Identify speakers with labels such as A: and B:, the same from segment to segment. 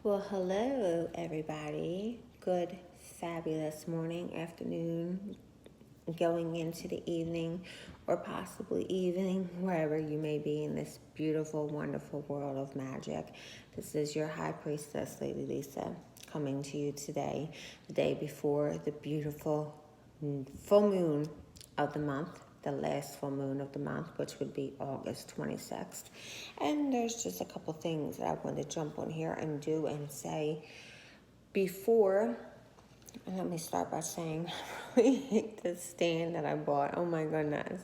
A: Well, hello, everybody. Good, fabulous morning, afternoon, going into the evening, or possibly evening, wherever you may be in this beautiful, wonderful world of magic. This is your High Priestess, Lady Lisa, coming to you today, the day before the beautiful full moon of the month, the last full moon of the month, which would be August 26th. And there's just a couple things that I want to jump on here and do and say before. And let me start by saying, I really hate this stand that I bought. Oh my goodness.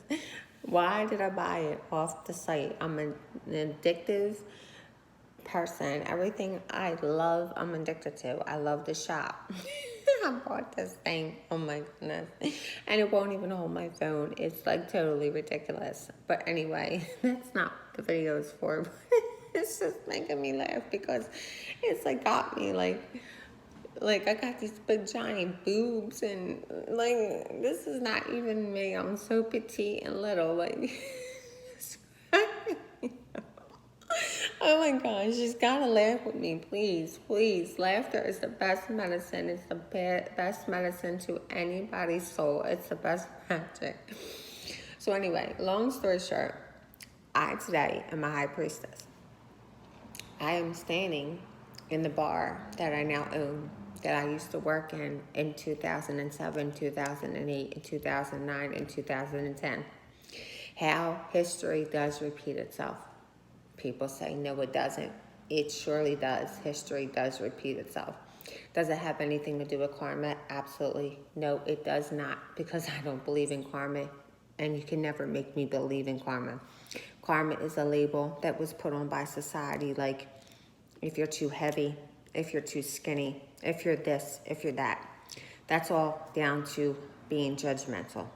A: Why did I buy it off the site? I'm an addictive person. Everything I love, I'm addicted to. I love to shop. I bought this thing. Oh my goodness. And it won't even hold my phone. It's like totally ridiculous. But anyway, that's not what the video is for. It's just making me laugh because it's like got me like I got these big giant boobs and like this is not even me. I'm so petite and little like oh my gosh, she's gotta laugh with me, please, please. Laughter is the best medicine. It's the best medicine to anybody's soul. It's the best magic. So anyway, long story short, I today am a high priestess. I am standing in the bar that I now own, that I used to work in 2007, 2008, and 2009, and 2010. How history does repeat itself. People say, no, it doesn't. It surely does. History does repeat itself. Does it have anything to do with karma? Absolutely. No, it does not, because I don't believe in karma, and you can never make me believe in karma. Karma is a label that was put on by society, like if you're too heavy, if you're too skinny, if you're this, if you're that. That's all down to being judgmental.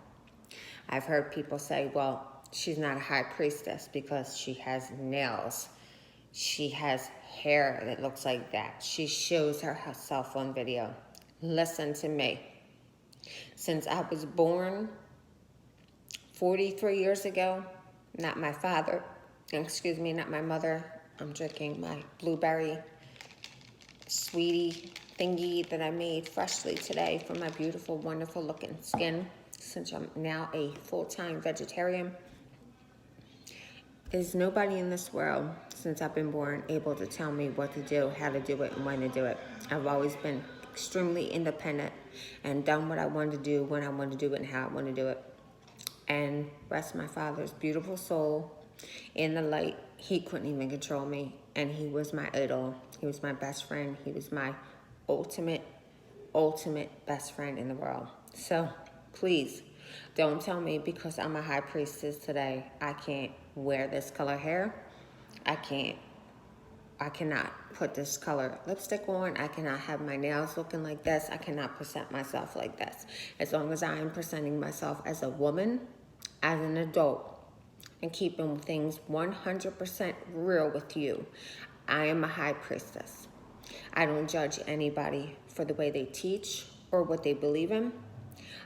A: I've heard people say, well, she's not a high priestess because she has nails. She has hair that looks like that. She shows herself on video. Listen to me. Since I was born 43 years ago, not my father, not my mother. I'm drinking my blueberry sweetie thingy that I made freshly today for my beautiful, wonderful looking skin, since I'm now a full-time vegetarian. There's nobody in this world, since I've been born, able to tell me what to do, how to do it, and when to do it. I've always been extremely independent and done what I wanted to do, when I wanted to do it, and how I wanted to do it. And rest my father's beautiful soul in the light. He couldn't even control me, and he was my idol. He was my best friend. He was my ultimate best friend in the world. So please don't tell me because I'm a high priestess today I can't wear this color hair. I cannot put this color lipstick on. I cannot have my nails looking like this. I cannot present myself like this. As long as I am presenting myself as a woman, as an adult, and keeping things 100% real with you, I am a high priestess. I don't judge anybody for the way they teach or what they believe in.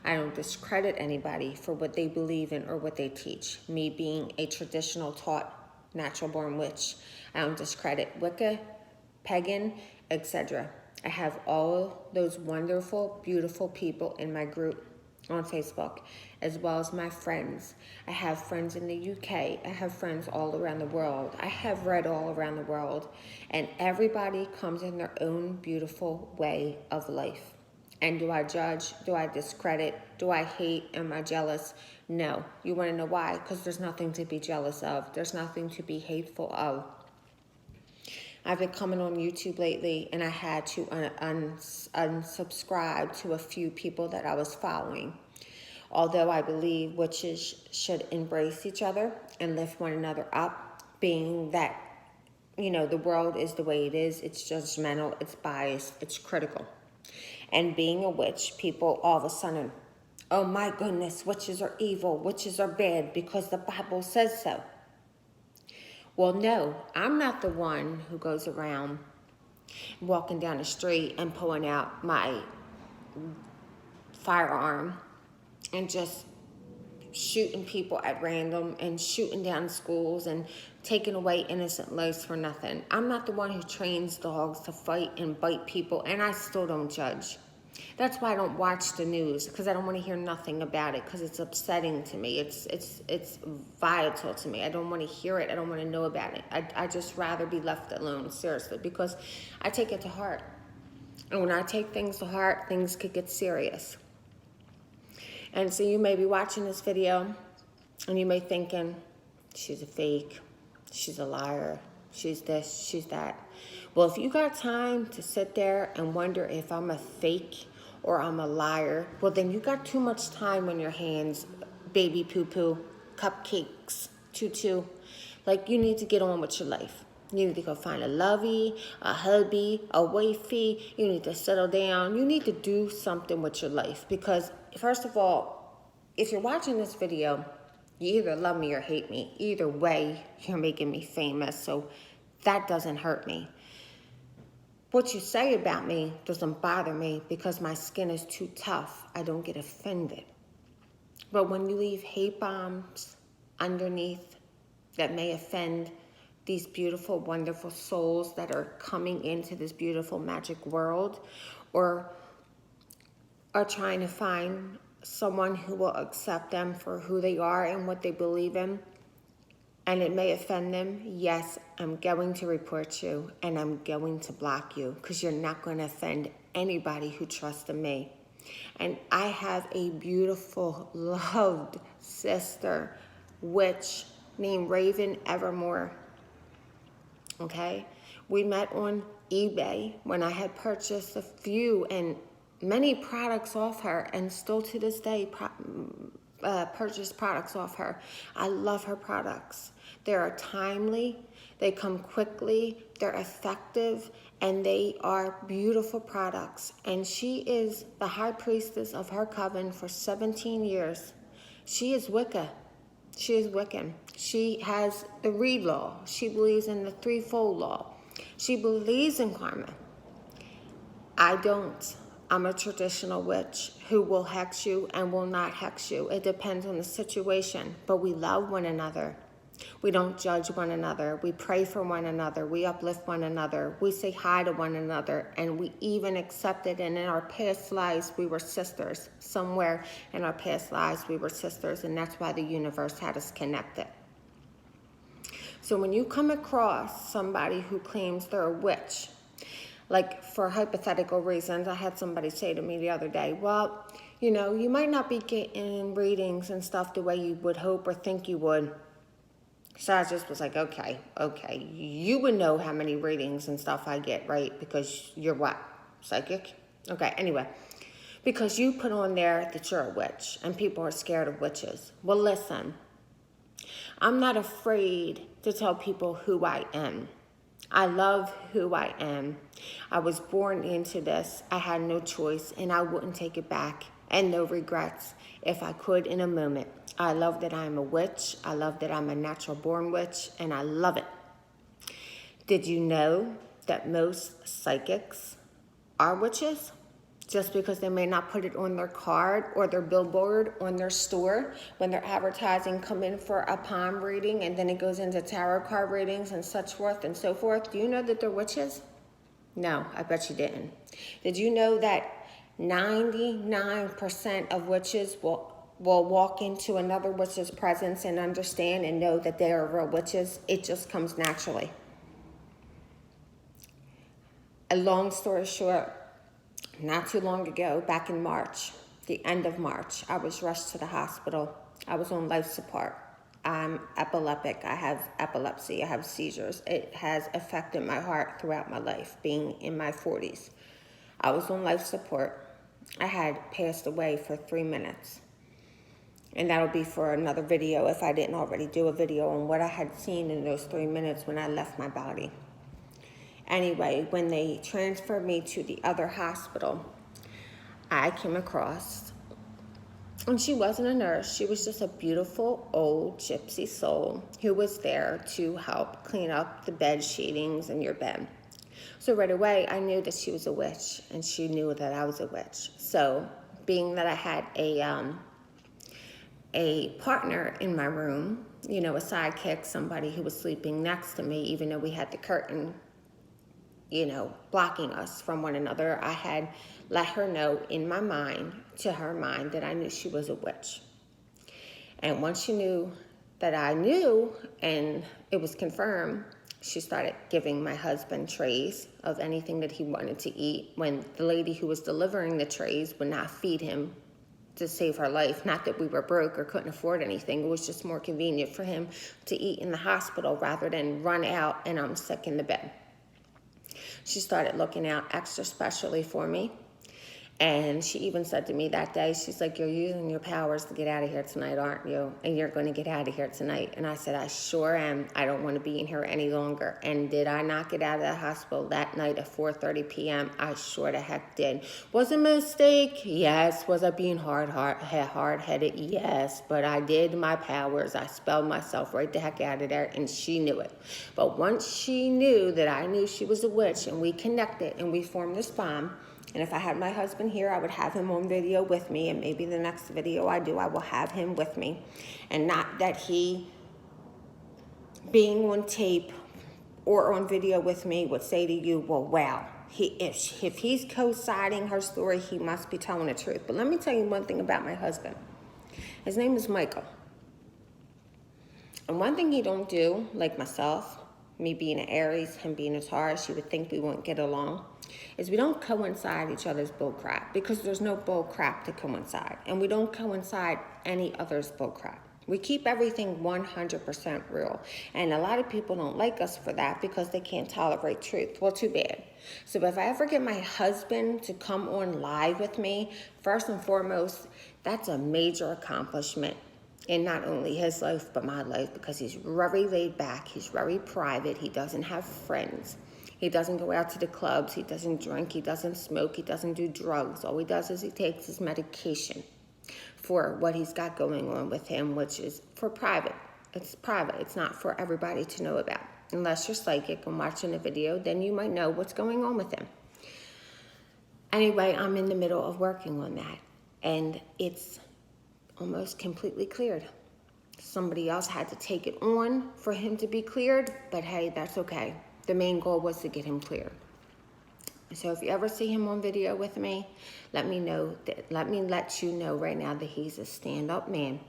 A: I don't discredit anybody for what they believe in or what they teach. Me being a traditional taught natural born witch, I don't discredit Wicca, pagan, etc. I have all those wonderful, beautiful people in my group on Facebook, as well as my friends. I have friends in the UK. I have friends all around the world. I have read all around the world. And everybody comes in their own beautiful way of life. And do I judge? Do I discredit? Do I hate? Am I jealous? No. You want to know why? Because there's nothing to be jealous of. There's nothing to be hateful of. I've been coming on YouTube lately, and I had to unsubscribe to a few people that I was following. Although I believe witches should embrace each other and lift one another up, being that, the world is the way it is. It's judgmental, it's biased, it's critical. And being a witch, people all of a sudden, oh my goodness, witches are evil, witches are bad because the Bible says so. Well, no, I'm not the one who goes around walking down the street and pulling out my firearm and just shooting people at random and shooting down schools and taking away innocent lives for nothing. I'm not the one who trains dogs to fight and bite people, and I still don't judge. That's why I don't watch the news, because I don't want to hear nothing about it, because it's upsetting to me. It's vital to me. I don't want to hear it. I don't want to know about it. I just rather be left alone, seriously, because I take it to heart. And when I take things to heart, things could get serious. And so you may be watching this video, and you may be thinking, she's a fake, she's a liar, she's this, she's that. Well, if you got time to sit there and wonder if I'm a fake or I'm a liar, well, then you got too much time on your hands, baby poo-poo, cupcakes, tutu. Like, you need to get on with your life. You need to go find a lovey, a hubby, a wifey. You need to settle down. You need to do something with your life, because, first of all, if you're watching this video, you either love me or hate me. Either way, you're making me famous, so that doesn't hurt me. What you say about me doesn't bother me, because my skin is too tough. I don't get offended. But when you leave hate bombs underneath that may offend these beautiful, wonderful souls that are coming into this beautiful magic world, or are trying to find someone who will accept them for who they are and what they believe in, and it may offend them, yes, I'm going to report you, and I'm going to block you, because you're not going to offend anybody who trusts in me. And I have a beautiful, loved sister, witch, named Raven Evermore. Okay? We met on eBay when I had purchased a few and many products off her, and still to this day purchase products off her. I love her products. They are timely, they come quickly, they're effective, and they are beautiful products. And she is the high priestess of her coven for 17 years. She is Wicca. She is Wiccan. She has the Reed law. She believes in the threefold law. She believes in karma. I don't. I'm a traditional witch who will hex you and will not hex you. It depends on the situation. But we love one another. We don't judge one another. We pray for one another. We uplift one another. We say hi to one another. And we even accept it. And in our past lives, we were sisters. Somewhere in our past lives, we were sisters. And that's why the universe had us connected. So when you come across somebody who claims they're a witch, like for hypothetical reasons, I had somebody say to me the other day, well, you know, you might not be getting readings and stuff the way you would hope or think you would. So I just was like, okay, you would know how many readings and stuff I get, right? Because you're what? Psychic? Okay, anyway. Because you put on there that you're a witch and people are scared of witches. Well, listen, I'm not afraid to tell people who I am. I love who I am. I was born into this. I had no choice, and I wouldn't take it back, and no regrets if I could in a moment. I love that I'm a witch. I love that I'm a natural born witch, and I love it. Did you know that most psychics are witches? Just because they may not put it on their card or their billboard on their store when they're advertising, come in for a palm reading, and then it goes into tarot card readings and such forth and so forth. Do you know that they're witches? No, I bet you didn't. Did you know that 99% of witches will walk into another witch's presence and understand and know that they are real witches? It just comes naturally. A long story short, not too long ago, back in March, the end of March, I was rushed to the hospital. I was on life support. I'm epileptic. I have epilepsy. I have seizures. It has affected my heart throughout my life, being in my 40s. I was on life support. I had passed away for 3 minutes. And that'll be for another video if I didn't already do a video on what I had seen in those 3 minutes when I left my body. Anyway, when they transferred me to the other hospital, I came across, and she wasn't a nurse. She was just a beautiful old gypsy soul who was there to help clean up the bed sheetings in your bed. So right away, I knew that she was a witch, and she knew that I was a witch. So being that I had a partner in my room, you know, a sidekick, somebody who was sleeping next to me, even though we had the curtain, you know, blocking us from one another. I had let her know in my mind, to her mind, that I knew she was a witch. And once she knew that I knew and it was confirmed, she started giving my husband trays of anything that he wanted to eat when the lady who was delivering the trays would not feed him to save her life. Not that we were broke or couldn't afford anything. It was just more convenient for him to eat in the hospital rather than run out and I'm sick in the bed. She started looking out extra specially for me. And she even said to me that day, she's like, you're using your powers to get out of here tonight, aren't you? And you're going to get out of here tonight. And I said, I sure am. I don't want to be in here any longer. And did I not get out of the hospital that night at 4:30 p.m.? I sure the heck did. Was it a mistake? Yes. Was I being hard-headed? Yes. But I did my powers. I spelled myself right the heck out of there, and she knew it. But once she knew that I knew she was a witch, and we connected, and we formed this bond. And if I had my husband here, I would have him on video with me. And maybe the next video I do, I will have him with me. And not that he, being on tape or on video with me, would say to you, well, wow, if he's co-siding her story, he must be telling the truth. But let me tell you one thing about my husband. His name is Michael. And one thing he don't do, like myself, me being an Aries, him being a Taurus, you would think we wouldn't get along, is we don't coincide each other's bull crap, because there's no bull crap to coincide. And we don't coincide any other's bull crap. We keep everything 100% real. And a lot of people don't like us for that because they can't tolerate truth. Well, too bad. So if I ever get my husband to come on live with me, first and foremost, that's a major accomplishment in not only his life, but my life, because he's very laid back. He's very private. He doesn't have friends. He doesn't go out to the clubs. He doesn't drink. He doesn't smoke. He doesn't do drugs. All he does is he takes his medication for what he's got going on with him, which is for private. It's private. It's not for everybody to know about. Unless you're psychic and watching the video, then you might know what's going on with him. Anyway, I'm in the middle of working on that, and it's almost completely cleared. Somebody else had to take it on for him to be cleared, but hey, that's okay. The main goal was to get him cleared. So if you ever see him on video with me, let me let you know right now that he's a stand-up man,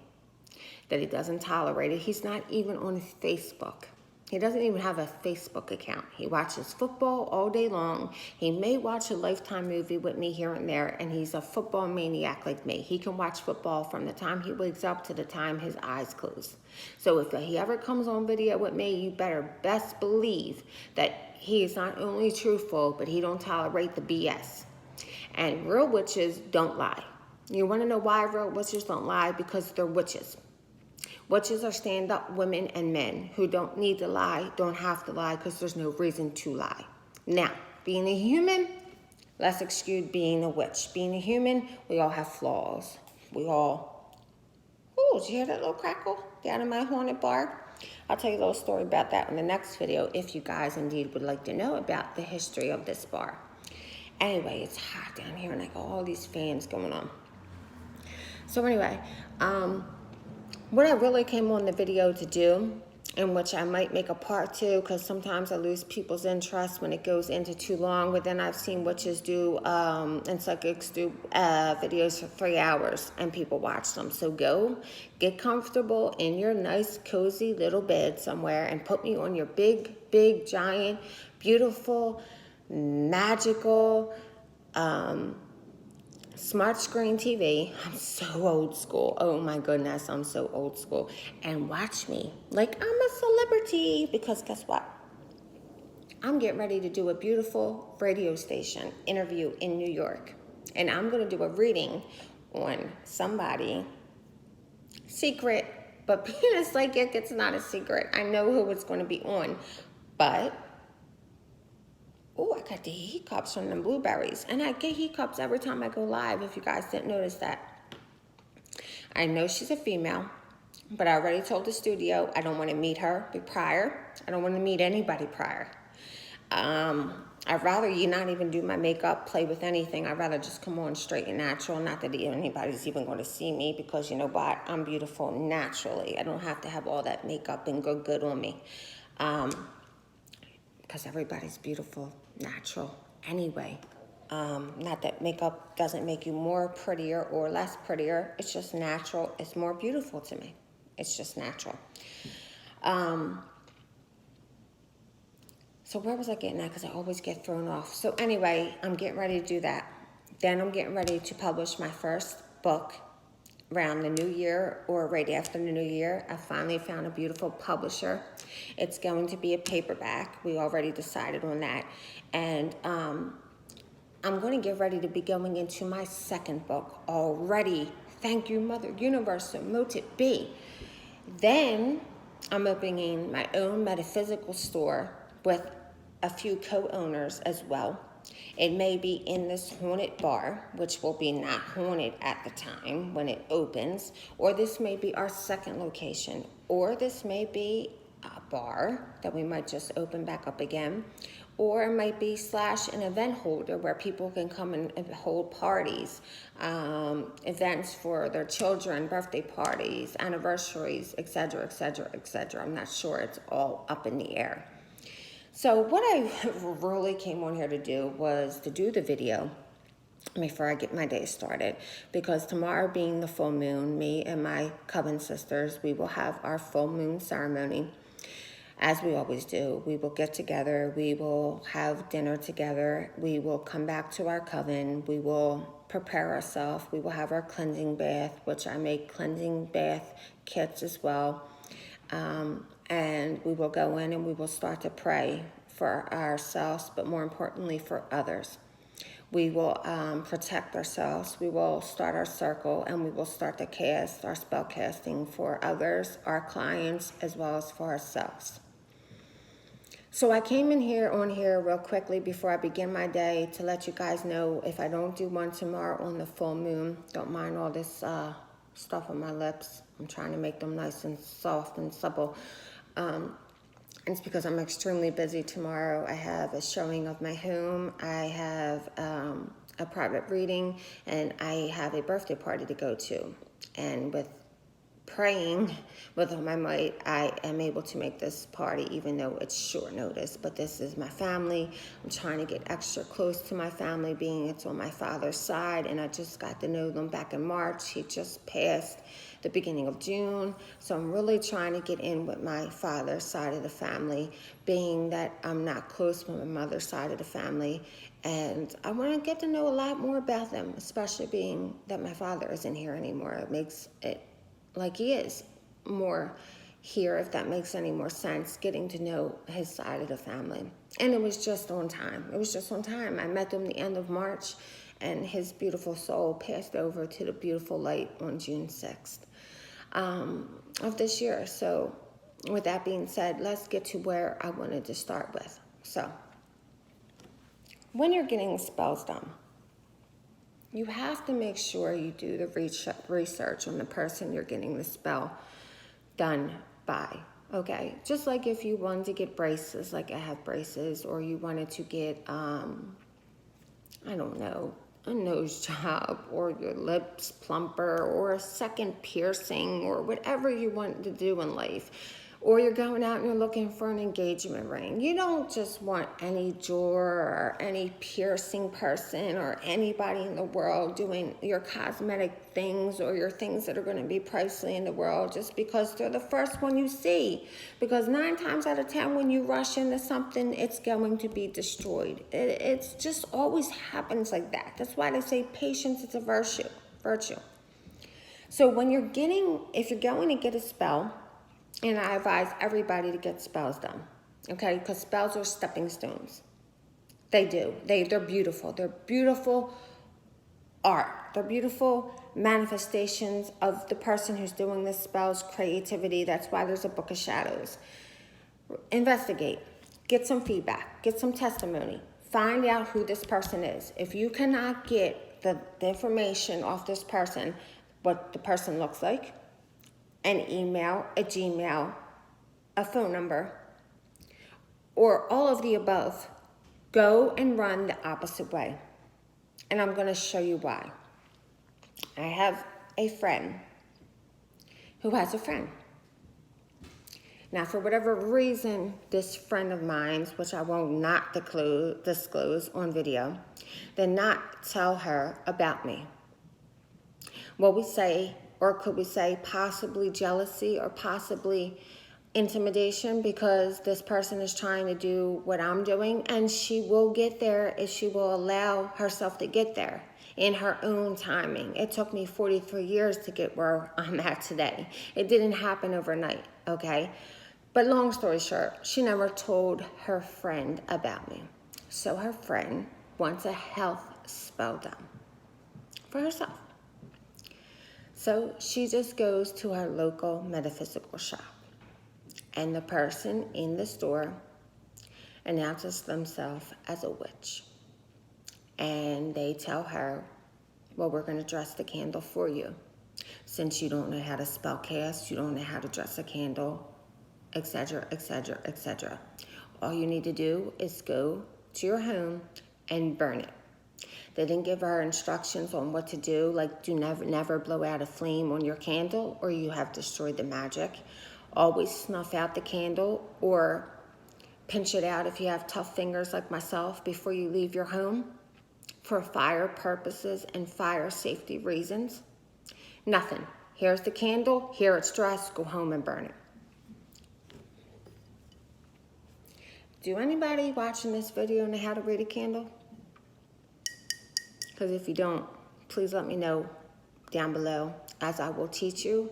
A: that he doesn't tolerate it. He's not even on Facebook. He doesn't even have a Facebook account. He watches football all day long. He may watch a Lifetime movie with me here and there, and he's a football maniac like me. He can watch football from the time he wakes up to the time his eyes close. So if he ever comes on video with me, you better best believe that he is not only truthful, but he don't tolerate the BS. And real witches don't lie. You want to know why real witches don't lie? Because they're witches. Witches are stand-up women and men who don't need to lie, don't have to lie, because there's no reason to lie. Now, being a human, let's excuse being a witch. Being a human, we all have flaws. We all... Ooh, did you hear that little crackle down in my haunted bar? I'll tell you a little story about that in the next video if you guys indeed would like to know about the history of this bar. Anyway, it's hot down here and I got all these fans going on. So anyway, what I really came on the video to do, in which I might make a part 2, because sometimes I lose people's interest when it goes into too long, but then I've seen witches do, and psychics do videos for 3 hours, and people watch them. So go, get comfortable in your nice, cozy little bed somewhere, and put me on your big, big, giant, beautiful, magical, smart screen TV. I'm so old school. Oh my goodness, I'm so old school. And watch me like I'm a celebrity, because guess what? I'm getting ready to do a beautiful radio station interview in New York. And I'm going to do a reading on somebody. Secret, but being a psychic, it's not a secret. I know who it's going to be on, but oh, I got the hiccups from them blueberries. And I get hiccups every time I go live, if you guys didn't notice that. I know she's a female, but I already told the studio I don't want to meet her prior. I don't want to meet anybody prior. I I'd rather you not even do my makeup, play with anything. I'd rather just come on straight and natural. Not that anybody's even going to see me, because you know what? I'm beautiful naturally. I don't have to have all that makeup and go good on me. Because everybody's beautiful natural anyway. Not that makeup doesn't make you more prettier or less prettier. It's just natural. It's more beautiful to me. It's just natural. So where was I getting at? Because I always get thrown off. So anyway, I'm getting ready to do that. Then I'm getting ready to publish my first book around the new year or right after the new year. I finally found a beautiful publisher. It's going to be a paperback. We already decided on that. And I'm going to get ready to be going into my second book already. Thank you, Mother Universe, so mote it be. Then I'm opening my own metaphysical store with a few co-owners as well. It may be in this haunted bar, which will be not haunted at the time when it opens, or this may be our second location, or this may be a bar that we might just open back up again, or it might be / an event holder where people can come and hold parties, events for their children, birthday parties, anniversaries, etc., etc., etc. I'm not sure. It's all up in the air. So what I really came on here to do was to do the video before I get my day started, because tomorrow being the full moon, me and my coven sisters, we will have our full moon ceremony. As we always do, we will get together, we will have dinner together, we will come back to our coven, we will prepare ourselves, we will have our cleansing bath, which I make cleansing bath kits as well. And we will go in and we will start to pray for ourselves, but more importantly for others. We will protect ourselves. We will start our circle and we will start to cast our spell casting for others, our clients, as well as for ourselves. So I came in here on here real quickly before I begin my day to let you guys know if I don't do one tomorrow on the full moon, don't mind all this stuff on my lips. I'm trying to make them nice and soft and supple. It's because I'm extremely busy tomorrow. I have a showing of my home. I have a private reading, and I have a birthday party to go to. And with praying with all my might, I am able to make this party, even though it's short notice. But this is my family. I'm trying to get extra close to my family, being it's on my father's side, and I just got to know them back in March. He just passed the beginning of June, so I'm really trying to get in with my father's side of the family, being that I'm not close with my mother's side of the family, and I want to get to know a lot more about them, especially being that my father isn't here anymore. It makes it like he is more here, if that makes any more sense, getting to know his side of the family. And it was just on time. It was just on time. I met him the end of March, and his beautiful soul passed over to the beautiful light on June 6th of this year. So with that being said, let's get to where I wanted to start with. So when you're getting spells done, you have to make sure you do the research on the person you're getting the spell done by. Okay, just like if you wanted to get braces, like I have braces, or you wanted to get, I don't know, a nose job, or your lips plumper, or a second piercing, or whatever you want to do in life. Or you're going out and you're looking for an engagement ring. You don't just want any jeweler or any piercing person or anybody in the world doing your cosmetic things or your things that are going to be pricey in the world just because they're the first one you see. Because 9 times out of 10, when you rush into something, it's going to be destroyed. It's just always happens like that. That's why they say patience is a virtue. So when if you're going to get a spell, and I advise everybody to get spells done, okay? Because spells are stepping stones. They do. They're beautiful. They're beautiful art. They're beautiful manifestations of the person who's doing the spell's creativity. That's why there's a book of shadows. Investigate. Get some feedback. Get some testimony. Find out who this person is. If you cannot get the information off this person, what the person looks like, an email, a Gmail, a phone number, or all of the above, Go and run the opposite way. And I'm going to show you why. I have a friend who has a friend. Now, for whatever reason, this friend of mine, which I will not disclose on video, did not tell her about me. What we say, or could we say possibly jealousy or possibly intimidation, because this person is trying to do what I'm doing, and she will get there if she will allow herself to get there in her own timing. It took me 43 years to get where I'm at today. It didn't happen overnight, okay? But long story short, she never told her friend about me. So her friend wants a health spell done for herself. So she just goes to her local metaphysical shop. And the person in the store announces themselves as a witch. And they tell her, well, we're going to dress the candle for you. Since you don't know how to spell cast, you don't know how to dress a candle, etc., etc., etc. All you need to do is go to your home and burn it. They didn't give her instructions on what to do, like do never blow out a flame on your candle or you have destroyed the magic. Always snuff out the candle or pinch it out if you have tough fingers like myself before you leave your home for fire purposes and fire safety reasons. Nothing. Here's the candle, here it's dressed, go home and burn it. Do anybody watching this video know how to read a candle? Because if you don't, please let me know down below, as I will teach you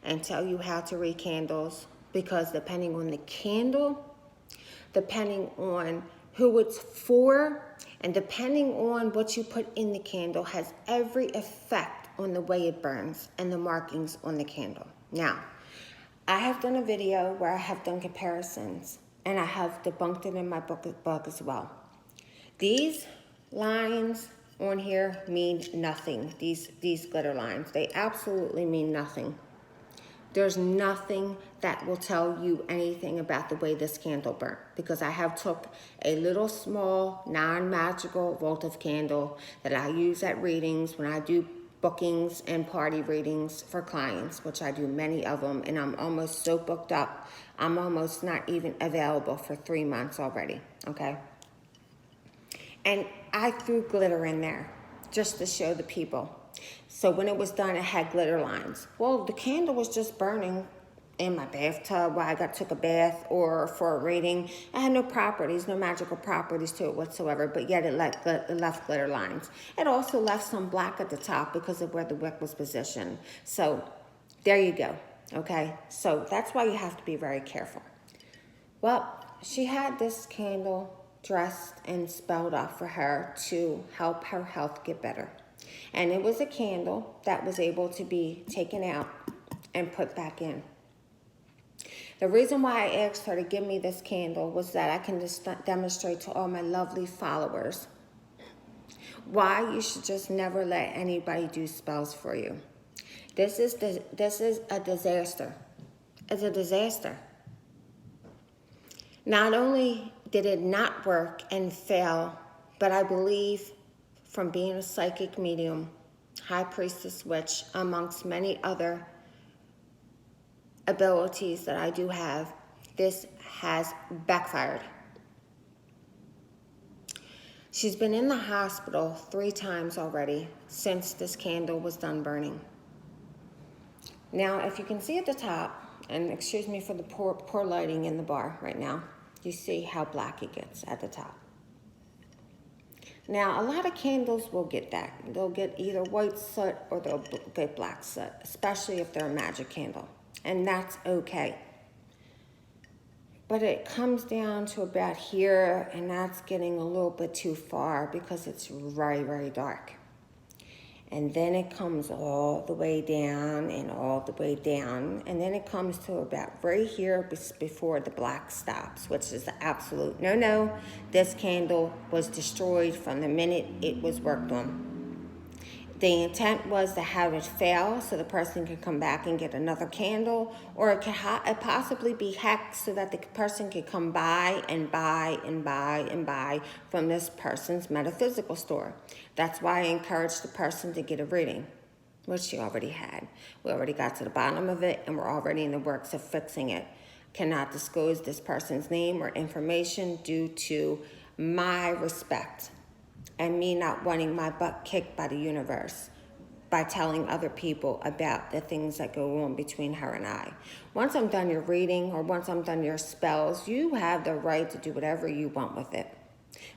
A: and tell you how to read candles, because depending on the candle, depending on who it's for, and depending on what you put in the candle has every effect on the way it burns and the markings on the candle. Now, I have done a video where I have done comparisons, and I have debunked it in my book as well. These lines on here mean nothing. These glitter lines, they absolutely mean nothing. There's nothing that will tell you anything about the way this candle burnt, because I have took a little small non-magical votive candle that I use at readings when I do bookings and party readings for clients, which I do many of them, and I'm almost so booked up, I'm almost not even available for 3 months already, okay? And I threw glitter in there just to show the people. So when it was done, it had glitter lines. Well, the candle was just burning in my bathtub while I took a bath or for a reading. It had no properties, no magical properties to it whatsoever, but yet it left glitter lines. It also left some black at the top because of where the wick was positioned. So there you go, okay? So that's why you have to be very careful. Well, she had this candle dressed and spelled off for her to help her health get better. And it was a candle that was able to be taken out and put back in. The reason why I asked her to give me this candle was that I can just demonstrate to all my lovely followers why you should just never let anybody do spells for you. This is a disaster. It's a disaster. Not only did it not work and fail, but I believe from being a psychic medium, high priestess witch, amongst many other abilities that I do have, this has backfired. She's been in the hospital 3 times already since this candle was done burning. Now, if you can see at the top, and excuse me for the poor lighting in the bar right now, you see how black it gets at the top. Now, a lot of candles will get that. They'll get either white soot or they'll get black soot, especially if they're a magic candle. And that's okay. But it comes down to about here, and that's getting a little bit too far because it's very, very dark. And then it comes all the way down and all the way down. And then it comes to about right here before the black stops, which is the absolute no-no. This candle was destroyed from the minute it was worked on. The intent was to have it fail so the person can come back and get another candle, or it could possibly be hacked so that the person could come buy and buy and buy and buy from this person's metaphysical store. That's why I encouraged the person to get a reading, which she already had. We already got to the bottom of it, and we're already in the works of fixing it. Cannot disclose this person's name or information due to my respect and me not wanting my butt kicked by the universe by telling other people about the things that go on between her and I. Once I'm done your reading, or once I'm done your spells, you have the right to do whatever you want with it.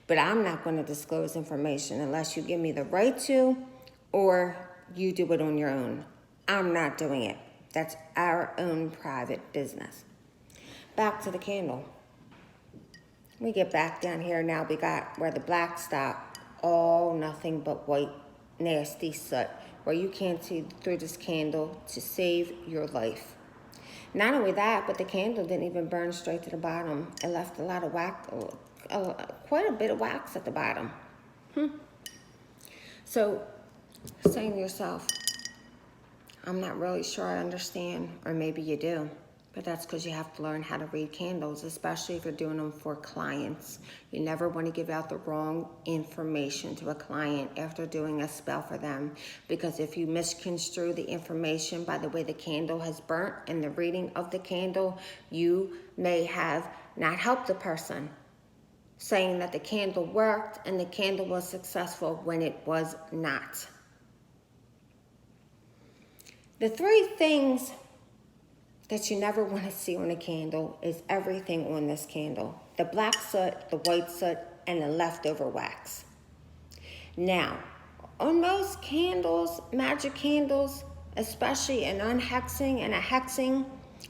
A: But I'm not going to disclose information unless you give me the right to, or you do it on your own. I'm not doing it. That's our own private business. Back to the candle. We get back down here now. We got where the black stopped. All nothing but white, nasty soot, where you can't see through this candle to save your life. Not only that, but the candle didn't even burn straight to the bottom. It left a lot of wax, quite a bit of wax at the bottom. So, saying to yourself, I'm not really sure I understand, or maybe you do. But that's because you have to learn how to read candles, especially if you're doing them for clients. You never want to give out the wrong information to a client after doing a spell for them, because if you misconstrue the information by the way the candle has burnt in the reading of the candle, you may have not helped the person, saying that the candle worked and the candle was successful when it was not. The three things that you never want to see on a candle is everything on this candle. The black soot, the white soot, and the leftover wax. Now, on most candles, magic candles, especially an unhexing and a hexing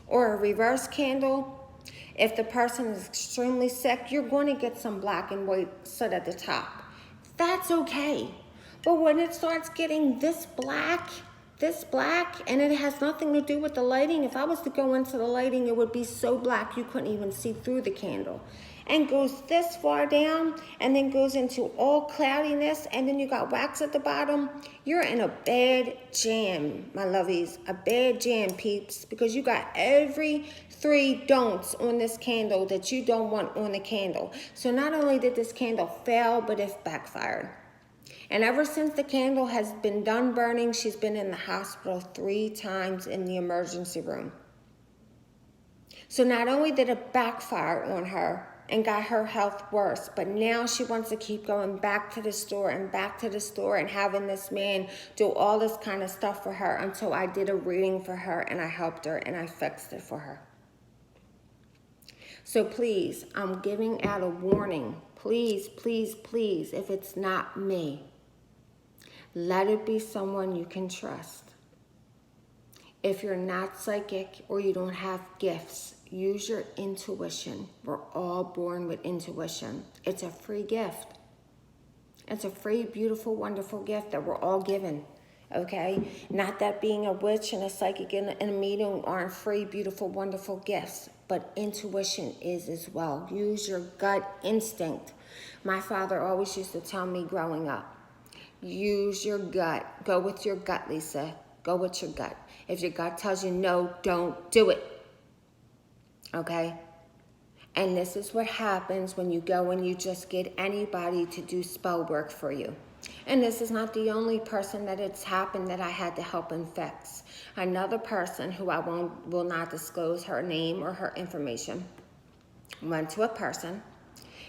A: or a reverse candle, if the person is extremely sick, you're going to get some black and white soot at the top. That's okay. But when it starts getting this black, and it has nothing to do with the lighting. If I was to go into the lighting, it would be so black you couldn't even see through the candle. And goes this far down, and then goes into all cloudiness, and then you got wax at the bottom. You're in a bad jam, my lovies. A bad jam, peeps, because you got every three don'ts on this candle that you don't want on the candle. So not only did this candle fail, but it backfired. And ever since the candle has been done burning, she's been in the hospital 3 times in the emergency room. So not only did it backfire on her and got her health worse, but now she wants to keep going back to the store and back to the store and having this man do all this kind of stuff for her, until I did a reading for her and I helped her and I fixed it for her. So please, I'm giving out a warning. Please, please, please, if it's not me, let it be someone you can trust. If you're not psychic or you don't have gifts, use your intuition. We're all born with intuition. It's a free gift. It's a free, beautiful, wonderful gift that we're all given, okay? Not that being a witch and a psychic and a medium aren't free, beautiful, wonderful gifts, but intuition is as well. Use your gut instinct. My father always used to tell me growing up, use your gut. Go with your gut, Lisa. Go with your gut. If your gut tells you no, don't do it. Okay? And this is what happens when you go and you just get anybody to do spell work for you. And this is not the only person that it's happened that I had to help and fix. Another person who I will not disclose her name or her information went to a person,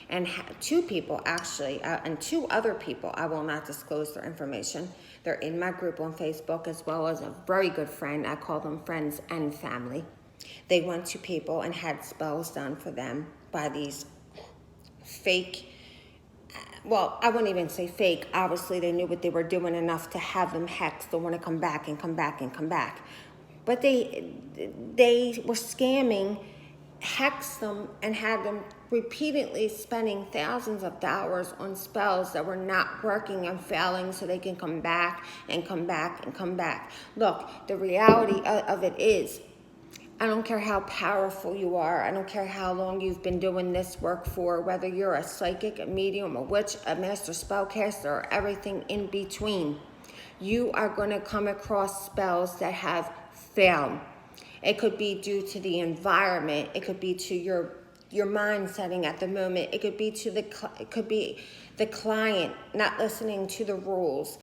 A: and 2 people actually, and 2 other people, I will not disclose their information. They're in my group on Facebook, as well as a very good friend. I call them friends and family. They went to people and had spells done for them by these fake, well, I wouldn't even say fake. Obviously, they knew what they were doing enough to have them hexed. They want to come back and come back and come back. But they were scamming, hexed them, and had them repeatedly spending thousands of dollars on spells that were not working and failing, so they can come back and come back and come back. Look, the reality of it is, I don't care how powerful you are. I don't care how long you've been doing this work for, whether you're a psychic, a medium, a witch, a master spellcaster, or everything in between. you are going to come across spells that have failed. It could be due to the environment. It could be to your mind setting at the moment. It could be to the client not listening to the rules.